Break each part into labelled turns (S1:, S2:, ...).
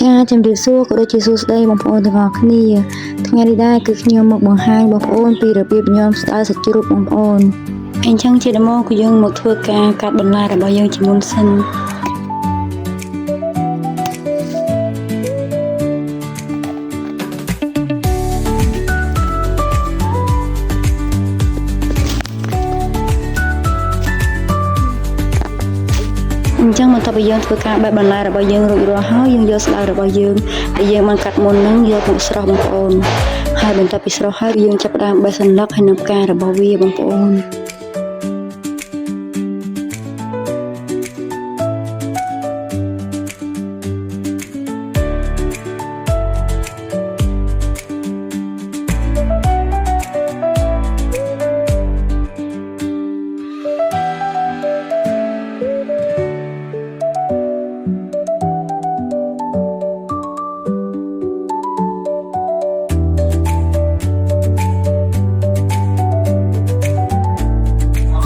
S1: ចាជំរាបសួរក៏ដូចជាសួស្តីបងប្អូនទាំងអស់គ្នាថ្ងៃនេះដែរគឺខ្ញុំមកបង្ហាញបងប្អូនពីរបៀបខ្ញុំស្ដារសាច់ជ្រូកបងប្អូនអញ្ចឹងជាដំបូងគឺយើងមកធ្វើការកាត់បន្លែរបស់យើងជាមុនសិនអញ្ចឹងបន្ទាប់ពីយើងធ្វើការបេះបន្លែរបស់យើងរួចរាល់ហើយយើងយកស្លៅរបស់យើងដែលយើងបានកាត់មុនហ្នឹងយកមកស្រោះបងប្អូនហើយបន្ទាប់ពីស្រោះហើយយើងចាប់ផ្ដើមបេះសន្លឹកហើយនឹងផ្ការបស់វាបងប្អូន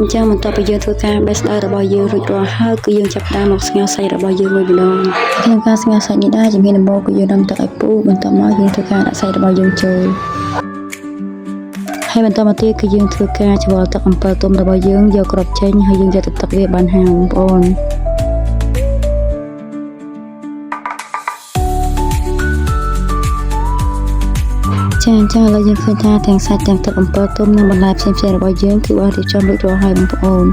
S1: អញ្ចឹងបន្ទាប់ពីយើងធ្វើការបេះស្លៅរបស់យើងរួចរាល់ហើយគឺយើងចាប់ផ្ដើមមកស្ងោរសាច់របស់យើងមួយម្ដងក្នុងការស្ងោរសាច់នេះដែរជំហានដំបូងគឺយើងដាំទឹកឲ្យពុះបន្ទាប់មកយើងធ្វើការដាក់សាច់របស់យើងចូលហើយបន្តមកទៀតគឺយើងធ្វើការច្របល់ទឹកអំពិលទុំរបស់យើងយកគ្រាប់ចេញហើយយើងយកទៅទឹកវាបានហើយបងប្អូនចាអញ្ចឹងឥឡូវយើងឃើញថាទាំងសាច់ទាំងទឹកអំពិលទុំនិងបន្លែផ្សេងៗរបស់យើងគឺបានរៀបចំរួចរាល់ហើយបងប្អូន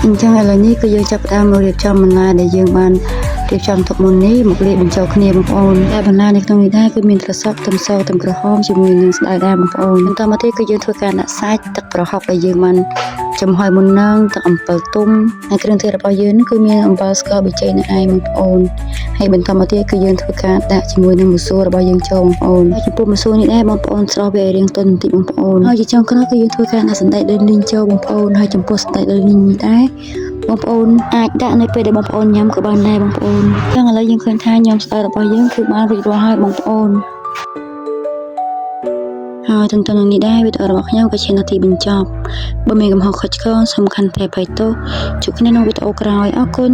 S1: អញ្ចឹងឥឡូវនេះគឺយើងចាប់ផ្ដើមមករៀបចំបន្លែដែលយើងបានរៀបចំទុកមុននេះមកលាយបញ្ចូលគ្នាបងប្អូនតែបន្លែនៅក្នុងនេះដែរគឺមានត្រសក់ខ្ទឹមសខ្ទឹមក្រហមជាមួយនឹងស្តៅដែរបងប្អូនបន្តមកទៀតគឺយើងធ្វើការដាក់សាច់ទឹកប្រហុកដែលយើងបានចំហុយមុននឹងទឹកអំពិលទុំហើយគ្រឿងទេសរបស់យើងគឺមានអំបិលស្ករប៊ីចេងនៅឯងបងប្អូនហើយបន្តមកទៀតគឺយើងធ្វើការដាក់ជាមួយនឹងម្សៅរបស់យើងចូលបងប្អូនហើយចំពោះម្សៅនេះដែរបងប្អូនស្រោះវាឲ្យរាងទន់បន្តិចបងប្អូនហើយជាចុងក្រោយគឺយើងធ្វើការដាក់សណ្តែកដីលីងចូលបងប្អូនហើយចំពោះសណ្តែកដីលីងនេះដែរបងប្អូនអាចដាក់នៅពេលដែលបងប្អូនញ៉ាំក៏បានដែរបងប្អូនអញ្ចឹងឥឡូវយើងឃើញថាញ៉ាំស្តៅរបស់យើងគឺបានរួចរាល់ហើយបងប្អូនហើយទន្ទឹមនឹងនេះដែរវីដេអូរបស់ខ្ញុំក៏ជានាទីបញ្ចប់បើមានកំហុសខុសឆ្គងសូមខន្តីអភ័យទោសជួបគ្នាក្នុងវីដេអូក្រោយអរគុណ